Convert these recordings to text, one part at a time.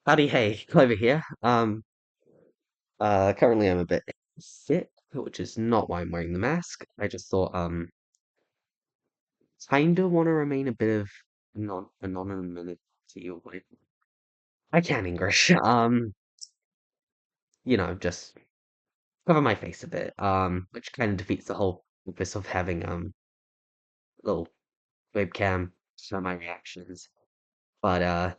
Howdy, hey, Clover here. Currently I'm a bit sick, which is not why I'm wearing the mask. I just thought, kinda want to remain a bit of non anonymity. With- I can English. Just cover my face a bit. Which kind of defeats the whole purpose of having little webcam show my reactions. But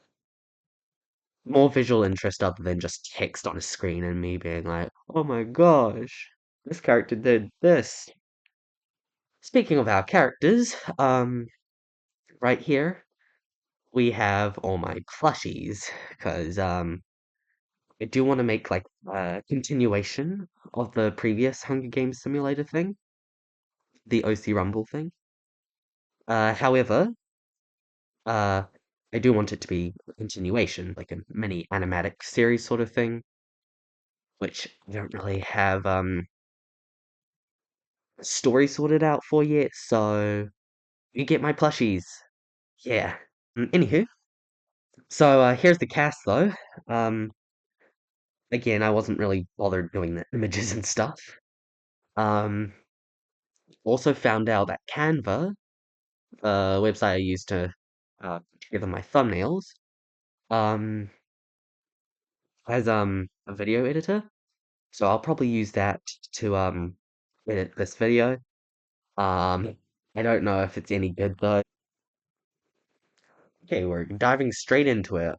more visual interest other than just text on a screen and me being like, oh my gosh, this character did this. Speaking of our characters, right here we have all my plushies because I do want to make like a continuation of the previous Hunger Games simulator thing, the OC Rumble thing. However, uh, I do want it to be a continuation, like a mini animatic series sort of thing, which I don't really have story sorted out for yet. So you get my plushies, yeah. Anywho, so here's the cast though. Um, Again, I wasn't really bothered doing the images and stuff. Um, Also found out that Canva, the website I use to put together my thumbnails, um, has a video editor. So I'll probably use that to edit this video. Um, I don't know if it's any good though. Okay, we're diving straight into it.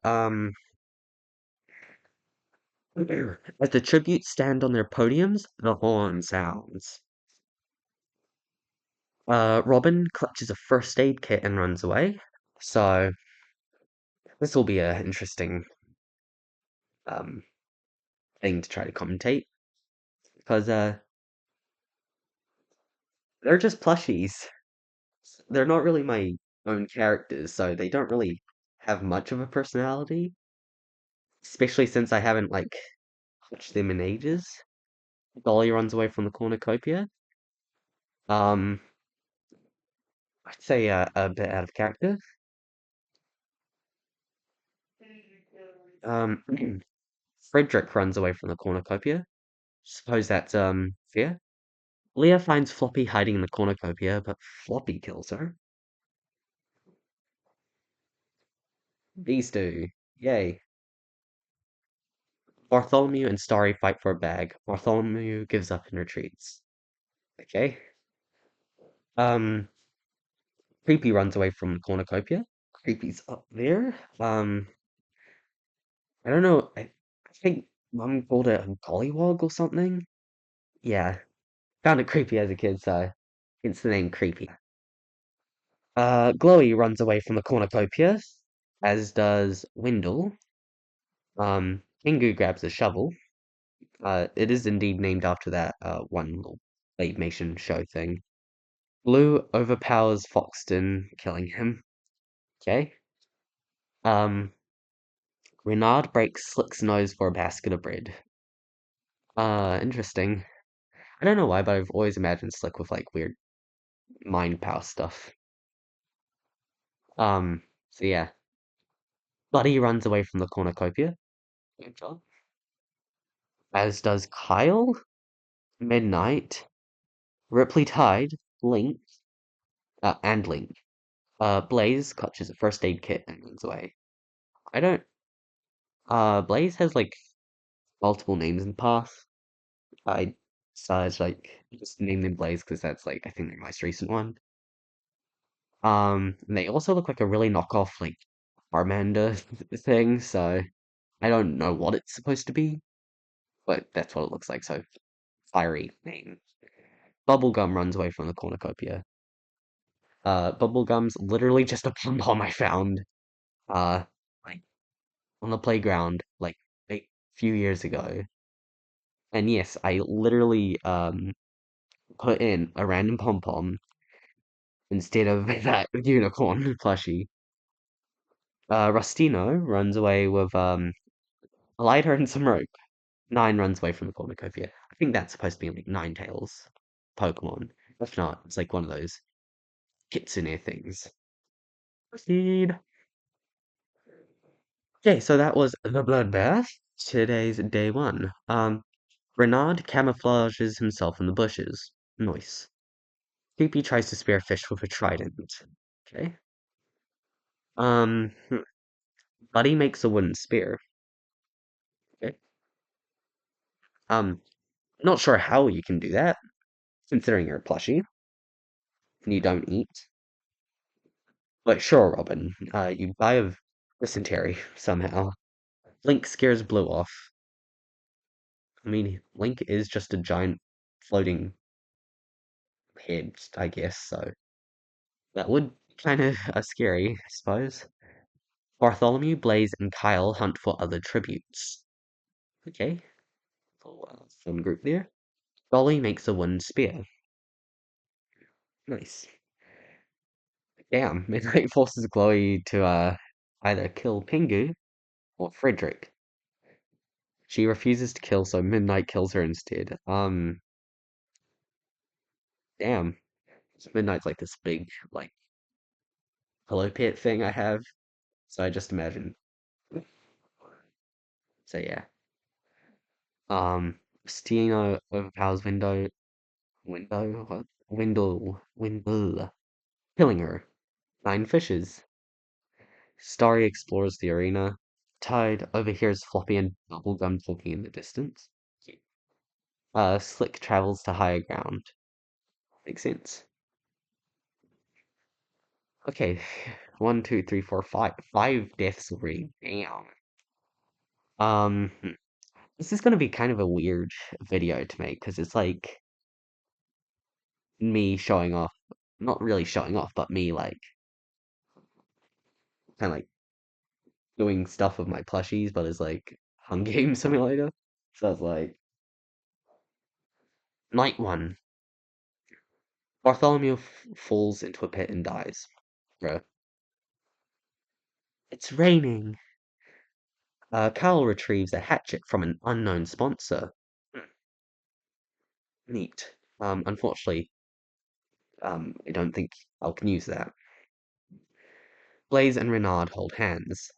As the tributes stand on their podiums, the horn sounds. Robin clutches a first aid kit and runs away. So this will be a interesting um thing to try to commentate because they're just plushies. They're not really my own characters, so they don't really have much of a personality, especially since I haven't like touched them in ages. Dolly runs away from the cornucopia. Um, I'd say a bit out of character. Um, Frederick runs away from the cornucopia. Suppose that's fair. Leah finds Floppy hiding in the cornucopia, but Floppy kills her. These two. Yay. Bartholomew and Starry fight for a bag. Bartholomew gives up and retreats. Okay. Um, Creepy runs away from the cornucopia. Creepy's up there. I don't know. I think Mum called it a gollywog or something. Yeah. Found it creepy as a kid, so hence the name Creepy. Glowy runs away from the cornucopia, as does Wendell. Kingu grabs a shovel. It is indeed named after that one little claymation show thing. Blue overpowers Foxton, killing him. Okay. Um, Renard breaks Slick's nose for a basket of bread. Interesting. I don't know why, but I've always imagined Slick with like weird mind power stuff. So yeah. Buddy runs away from the cornucopia. Good job. As does Kyle, Midnight, Ripley Tide, Link, and Link. Blaze clutches a first aid kit and runs away. I don't. Blaze has like multiple names in the past. I decided like just name them Blaze because that's like I think the most recent one. And they also look like a really knockoff like Charmander thing, so I don't know what it's supposed to be, but that's what it looks like. So fiery name. Bubblegum runs away from the cornucopia. Bubblegum's literally just a pom pom I found uh like on the playground like a few years ago. And yes, I literally put in a random pom pom instead of that unicorn plushie. Rustino runs away with a lighter and some rope. Nine runs away from the cornucopia. I think that's supposed to be like Ninetales Pokemon. If not, it's like one of those Kitsune things. Proceed. Okay, so that was the bloodbath. Today's day one. Renard camouflages himself in the bushes. Nice. Creepy tries to spear a fish with a trident. Okay. Um, hmm, Buddy makes a wooden spear. Okay. Not sure how you can do that, considering you're a plushie and you don't eat. But sure, Robin. You die of dysentery somehow. Link scares Blue off. I mean, Link is just a giant floating head, I guess, so that would kind of scary, I suppose. Bartholomew, Blaze, and Kyle hunt for other tributes. Okay, fun group there. Dolly makes a wooden spear. Nice. Damn, Midnight forces Chloe to either kill Pingu or Frederick. She refuses to kill, so Midnight kills her instead. Damn. Midnight's like this big, like, pillow pit thing I have. So I just imagine. So yeah. Steno overpowers Windle, killing her. 9 fishes. Starry explores the arena. Tide overhears Floppy and Bubblegum talking in the distance. Slick travels to higher ground. Makes sense. Okay, one, two, three, four, five. 5 deaths already. Damn. Hmm. This is gonna be kind of a weird video to make because it's like me showing off, not really showing off, but me like kind of like doing stuff with my plushies, but it's like Hunger Game Simulator. So it's like night one. Bartholomew falls into a pit and dies. Bro, it's raining. Carl retrieves a hatchet from an unknown sponsor. Hmm, neat. Unfortunately, I don't think I can use that. Blaze and Renard hold hands.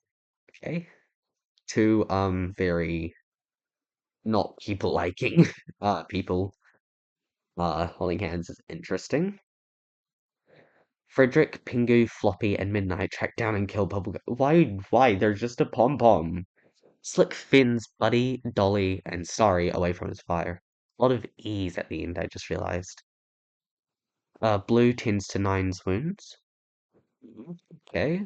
Okay. Two, very not people liking, people, holding hands is interesting. Frederick, Pingu, Floppy, and Midnight track down and kill Bubblegum. Why? They're just a pom-pom. Slick fins Buddy, Dolly, and Sorry away from his fire. A lot of E's at the end, I just realized. Blue tends to Nine's wounds. Okay.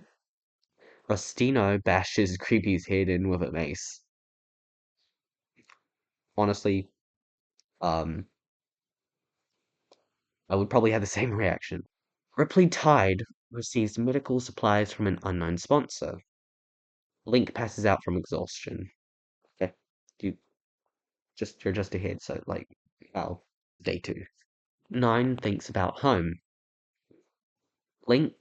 Rustino bashes Creepy's head in with a mace. Honestly, um, I would probably have the same reaction. Ripley Tide receives medical supplies from an unknown sponsor. Link passes out from exhaustion. Okay. You you're just ahead, so like well, day 2. 9 thinks about home. Link,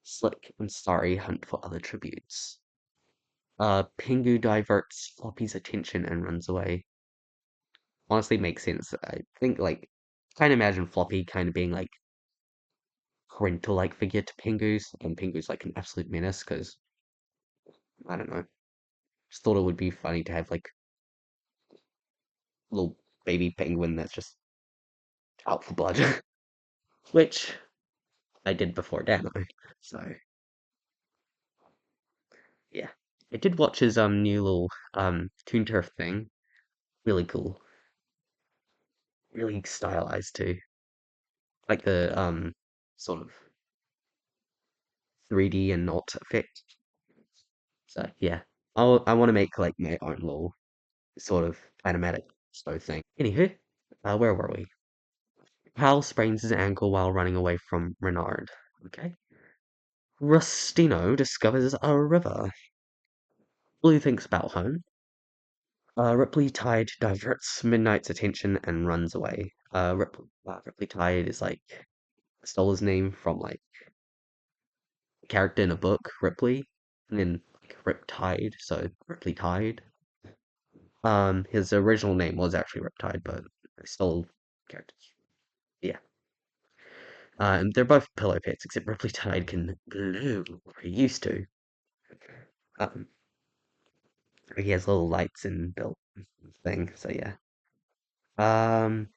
Slick, and Starry hunt for other tributes. Pingu diverts Floppy's attention and runs away. Honestly makes sense. I think like kind of imagine Floppy kind of being like parental like figure to Pingu's, and Pingu's like an absolute menace because I don't know. Just thought it would be funny to have like a little baby penguin that's just out for blood. Which I did before Dano. So yeah. I did watch his new little Toon Turf thing. Really cool. Really stylized too. Like the sort of 3D and not effect. So yeah. I want to make like my own little sort of animatic slow thing. Anywho, where were we? Hal sprains his ankle while running away from Renard. Okay. Rustino discovers a river. Blue thinks about home. Ripley Tide diverts Midnight's attention and runs away. Ripley Tide is like stole his name from like a character in a book, Ripley, and then like, Riptide, so Ripley Tide. His original name was actually Riptide, but I stole characters. Yeah. And they're both pillow pets, except Ripley Tide can glue, or he used to. Um, He has little lights in built thing, so yeah. Um,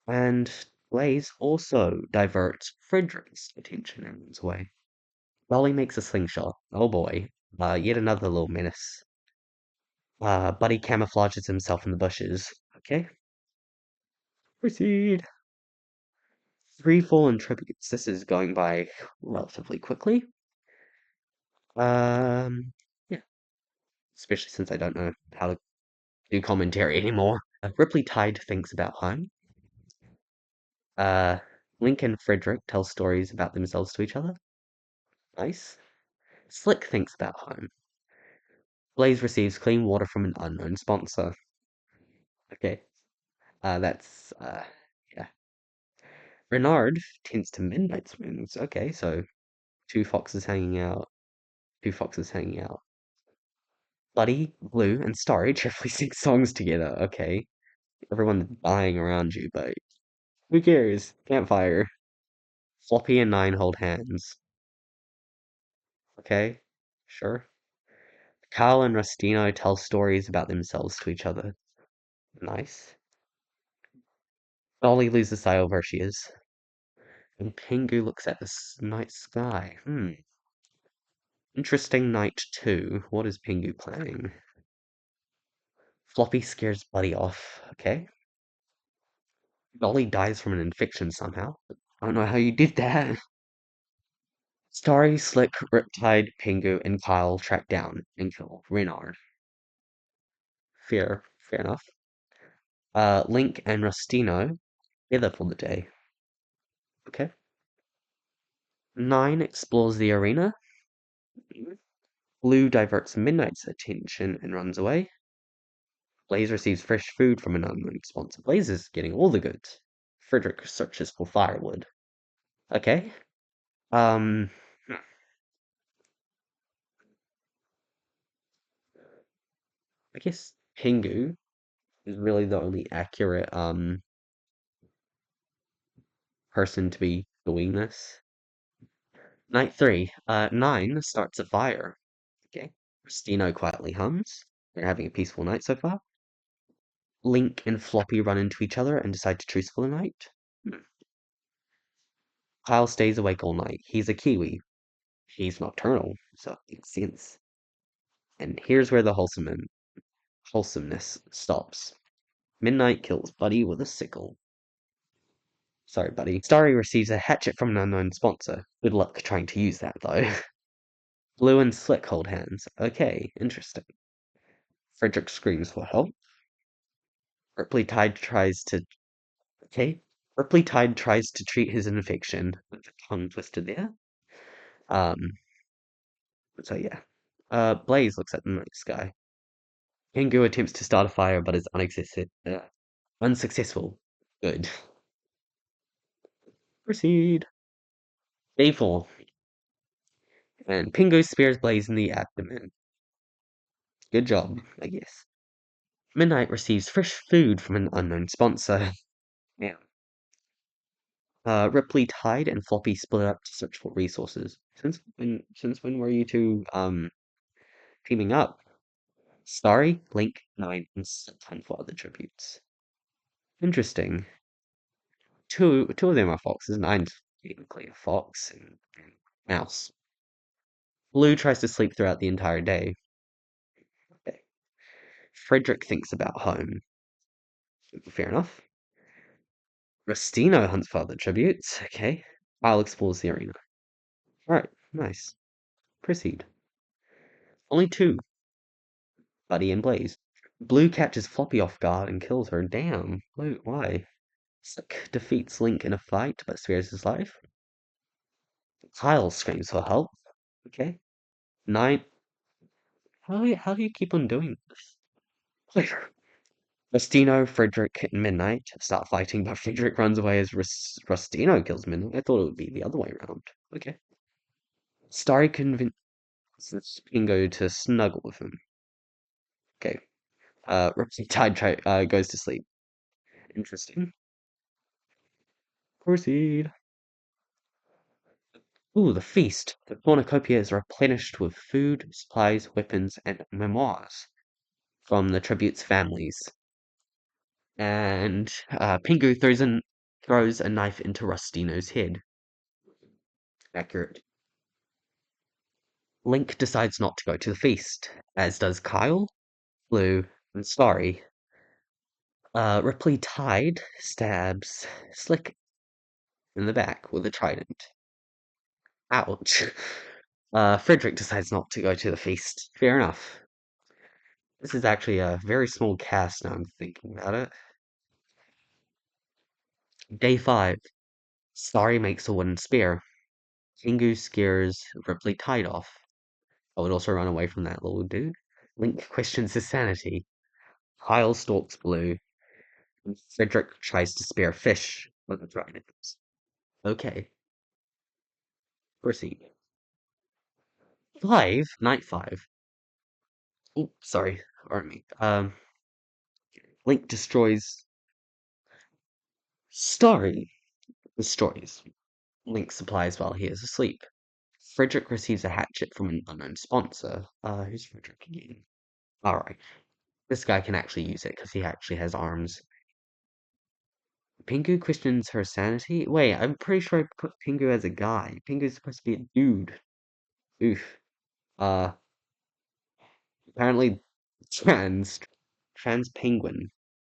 and Blaze also diverts Frederick's attention and runs away. Raleigh makes a slingshot. Oh boy. Yet another little menace. Buddy camouflages himself in the bushes. Okay, proceed. Three fallen tributes. This is going by relatively quickly. Um, yeah, especially since I don't know how to do commentary anymore. Ripley Tide thinks about home. Uh, Link and Frederick tell stories about themselves to each other. Nice. Slick thinks about home. Blaze receives clean water from an unknown sponsor. Okay. Yeah. Renard tends to midnight swings. Okay, so two foxes hanging out. Two foxes hanging out. Buddy, Blue, and Starry cheerfully sing songs together. Okay. Everyone's dying around you, but who cares? Campfire. Floppy and Nine hold hands. Okay, sure. Carl and Rustino tell stories about themselves to each other. Nice. Dolly loses sight of where she is. And Pingu looks at the night sky. Interesting night too. What is Pingu planning? Floppy scares Buddy off. Okay. Dolly dies from an infection somehow. I don't know how you did that. Starry, Slick, Riptide, Pingu, and Kyle track down and kill Reynard. Fair enough. Link and Rustino together for the day. Okay. Nine explores the arena. Blue diverts Midnight's attention and runs away. Blaze receives fresh food from an unknown sponsor. Blaze is getting all the goods. Frederick searches for firewood. Okay. Um, I guess Pingu is really the only accurate person to be doing this. Night three. Nine starts a fire. Okay. Christino quietly hums. They're having a peaceful night so far. Link and Floppy run into each other and decide to truce for the night. Kyle stays awake all night. He's a Kiwi. He's nocturnal, so it makes sense. And here's where the wholesomeness stops. Midnight kills Buddy with a sickle. Sorry, Buddy. Starry receives a hatchet from an unknown sponsor. Good luck trying to use that, though. Blue and Slick hold hands. Okay, interesting. Frederick screams for help. Ripley Tide tries to. Okay. Ripley Tide tries to treat his infection. With the tongue twisted there. Um, so yeah. Blaze looks at the night sky. Kengu attempts to start a fire but is unsuccessful. Good. Proceed. Day 4. And Pingu spears Blaze in the abdomen. Good job, I guess. Midnight receives fresh food from an unknown sponsor. Yeah. Ripley, Tide, and Floppy split up to search for resources. Since when were you two teaming up? Starry, Link, Nine, and Time for other tributes. Interesting. Two of them are foxes. Nine's technically a fox and mouse. Blue tries to sleep throughout the entire day. Okay. Frederick thinks about home. Fair enough. Rustino hunts for other tributes. Okay. Kyle explores the arena. Alright, nice. Proceed. Only two. Buddy and Blaze. Blue catches Floppy off guard and kills her. Damn. Blue, why? Slick defeats Link in a fight but spares his life. Kyle screams for help. Okay. Nine. How do you keep on doing this? Later. Rustino, Frederick, and Midnight start fighting, but Frederick runs away as Rustino kills Midnight. I thought it would be the other way around. Okay. Starry convinces Pingo to snuggle with him. Okay. Riptide goes to sleep. Interesting. Proceed. Ooh, the feast. The cornucopia is replenished with food, supplies, weapons, and memoirs. from the tribute's families. And Pingu throws a knife into Rustino's head. Accurate. Link decides not to go to the feast, as does Kyle, Blue, and Starry. Ripley Tide stabs Slick in the back with a trident. Ouch. Frederick decides not to go to the feast. Fair enough. This is actually a very small cast now I'm thinking about it. Day 5. Starry makes a wooden spear. Kingu scares Ripley Tide off. I would also run away from that little dude. Link questions his sanity. Kyle stalks Blue. And Frederick tries to spear Fish with a trident. Okay, proceed. Night 5. Oh, sorry, pardon me. Link Starry destroys Link's supplies while he is asleep. Frederick receives a hatchet from an unknown sponsor. Who's Frederick again? Alright, this guy can actually use it because he actually has arms. Pingu questions her sanity. Wait, I'm pretty sure I put Pingu as a guy. Pingu's supposed to be a dude. Oof. Uh, Apparently trans trans penguin.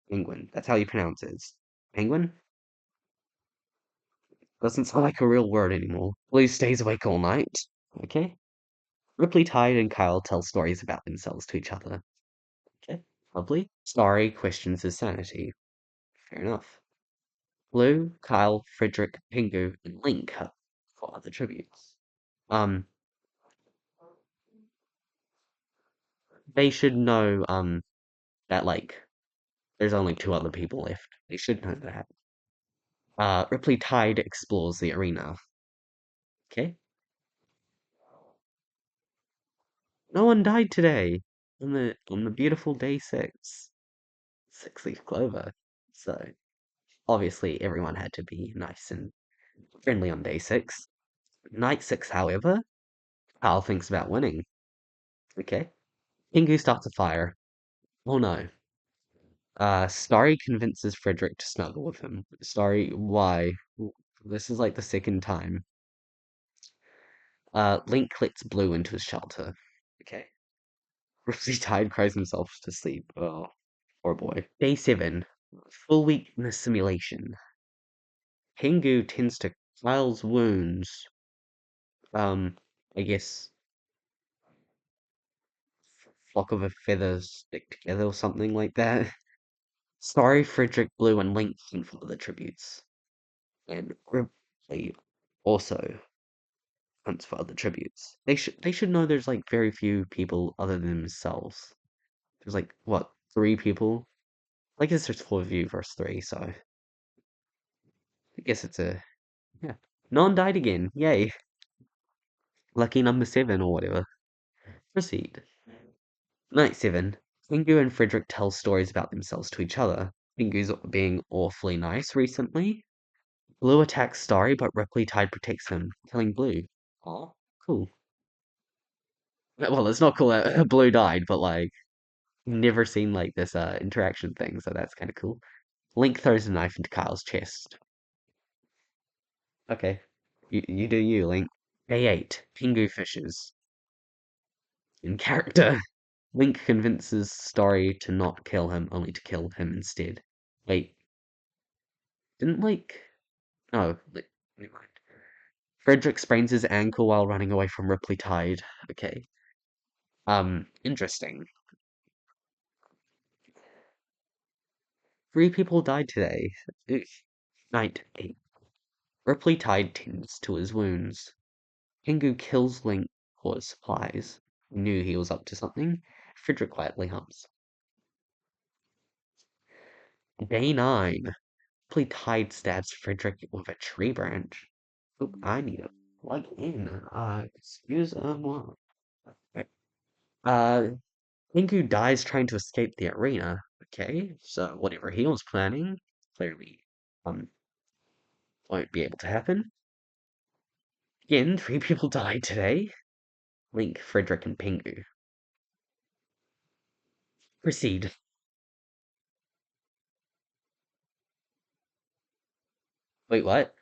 Penguin. That's how you pronounce it. Penguin? Doesn't sound like a real word anymore. Blue stays awake all night. Okay. Ripley, Tide, and Kyle tell stories about themselves to each other. Okay. Lovely. Starry questions his sanity. Fair enough. Blue, Kyle, Frederick, Pingu, and Link have for other tributes. Um, they should know, that, like, there's only 2 other people left. They should know that. Ripley Tide explores the arena. Okay? No one died today on the beautiful day 6. 6-leaf clover. So, obviously, everyone had to be nice and friendly on day 6. Night 6, however, Kyle thinks about winning. Okay? Pingu starts a fire. Oh no. Starry convinces Frederick to snuggle with him. Starry, why? This is like the second time. Link lets Blue into his shelter. Okay. Rosy Tide cries himself to sleep. Oh, poor boy. Day 7. Full weakness simulation. Pingu tends to Kyle's wounds. Um, I guess flock of a feathers stick together or something like that. Sorry, Frederick, Blue, and Link can follow the tributes. And Ripley also hunts for other tributes. They should know there's like very few people other than themselves. There's like what, 3 people? I guess there's 4 of you versus 3, so I guess it's a yeah. No one died again. Yay. Lucky number 7 or whatever. Proceed. Night 7. Pingu and Frederick tell stories about themselves to each other. Pingu's being awfully nice recently. Blue attacks Starry, but Ripley Tide protects him, killing Blue. Oh, cool. Well, it's not cool that Blue died, but like, never seen like this interaction thing, so that's kind of cool. Link throws a knife into Kyle's chest. Okay, you do you, Link. Day 8. Pingu fishes. In character. Link convinces Starry to not kill him, only to kill him instead. Wait, didn't like... Oh, never mind. Frederick sprains his ankle while running away from Ripley Tide. Okay. Interesting. 3 people died today. Ugh. Night 8. Ripley Tide tends to his wounds. Pingu kills Link for his supplies. He knew he was up to something. Frederick quietly hums. Day 9. Ripley Tide stabs Frederick with a tree branch. Oop, I need to plug in. Excuse uh Pingu dies trying to escape the arena. Okay, so whatever he was planning, clearly um won't be able to happen. Again, 3 people died today. Link, Frederick, and Pingu. Proceed. Wait, what?